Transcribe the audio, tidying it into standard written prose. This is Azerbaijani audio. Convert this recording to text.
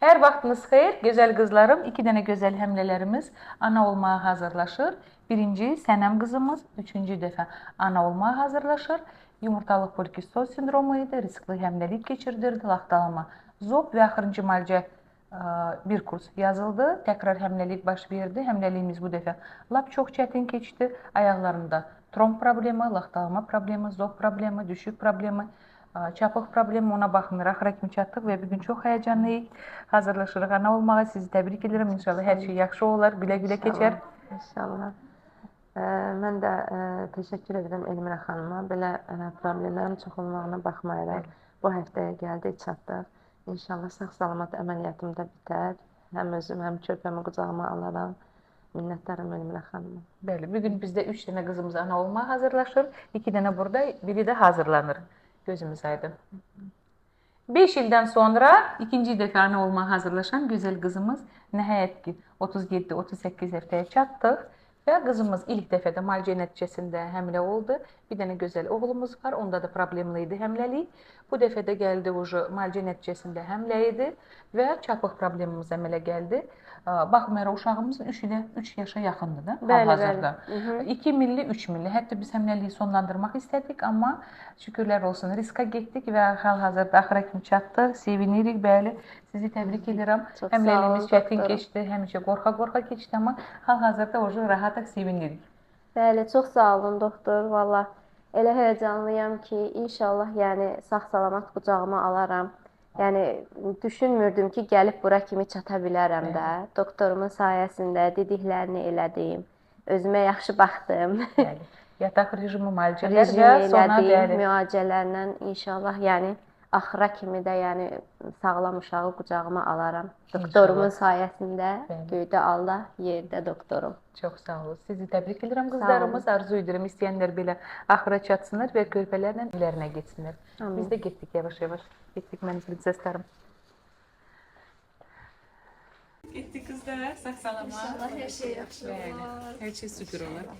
Hər vaxtınız xeyir, gözəl qızlarım. 2 dənə gözəl həmlələrimiz ana olmağa hazırlaşır. Birinci Sənəm qızımız 3-cü dəfə ana olmağa hazırlaşır. Yumurtalıq polikistoz sindromu idi, riskli həmləlik keçirdirdi, laxtalama, zob və axırıncı müalicə bir kurs yazıldı. Təkrar həmləlik baş verdi. Həmləliyimiz bu dəfə lap çox çətin keçdi. Ayaqlarında tromb problemi, laxtalama problemi, zob problemi, düşük problemi, çapıq problemi, ona baxmayaraq axıra kimi çatdıq və bugün çox həyəcanlıyıq. Hazırlaşırıq ana olmağa. Sizi təbrik edirəm. İnşallah hər şey yaxşı olar, gülə-gülə keçər. İnşallah. Mən də təşəkkür edirəm Elmira xanıma. Belə problemlərin çox olmağına baxmayaraq bu həftəyə gəldik, çatdıq. İnşallah sağ-salamat əməliyyatım da bitər. Həm özüm, həm körpəmi qucağıma alaram. Minnətdaram Elmira xanıma. Bəli, bugün bizdə 3 dənə qızımız ana olmağa hazırlaşır. 2 dənə burada, biri də hazırlanır. Gözümüz aydın. 5 ildən sonra ikinci dəfə ana olmağa hazırlaşan gözəl qızımız nəhayət ki 37-38 həftəyə çatdıq və qızımız ilk dəfədə müalicə nəticəsində həmlə oldu. Bir dənə gözəl oğlumuz var, onda da problemli idi həmləlik. Bu dəfə də gəldi müalicə nəticəsində həmlə idi və çapıq problemimiz əmələ gəldi. Baxmayaraq uşağımız 3 yaşa yaxındır da hal-hazırda. 2 milli, 3 milli. Hətta biz həmləliyi sonlandırmaq istədik, amma şükürlər olsun riska getdik və hal-hazırda axıra kimi çatdıq. Sevinirik, bəli. Sizi təbrik edirəm. Həmləliyimiz çətin keçdi, həmişə qorxa-qorxa keçdi, amma hal-hazırda rahatıq, sevinirik. Bəli, çox sağ olun doktor. Valla elə həyəcanlıyam ki, inşallah yəni sağ-salamat qucağıma alaram. Yəni düşünmürdüm ki, gəlib bura kimi çata bilərəm də. Doktorumun sayəsində dediklərini elədim. Özümə yaxşı baxdım. Bəli. Yataq rejimi, müalicələr və sonra müalicələrlə inşallah yəni axıra kimi də yəni sağlam uşağı qucağıma alaram. Doktorumun sayəsində göydə Allah, yerdə doktorum. Çox sağ olun. Sizi təbrik edirəm qızlarımız. Arzu edirəm istəyənlər belə axıra çatsınlar və körpələrlə evlərinə getsinlər. Biz də getdik yavaş-yavaş. Getdik mənzil səslərim. Getdik qızlar, sağ-salamat. İnşallah hər şey yaxşı olar. Hər şey süpür olar.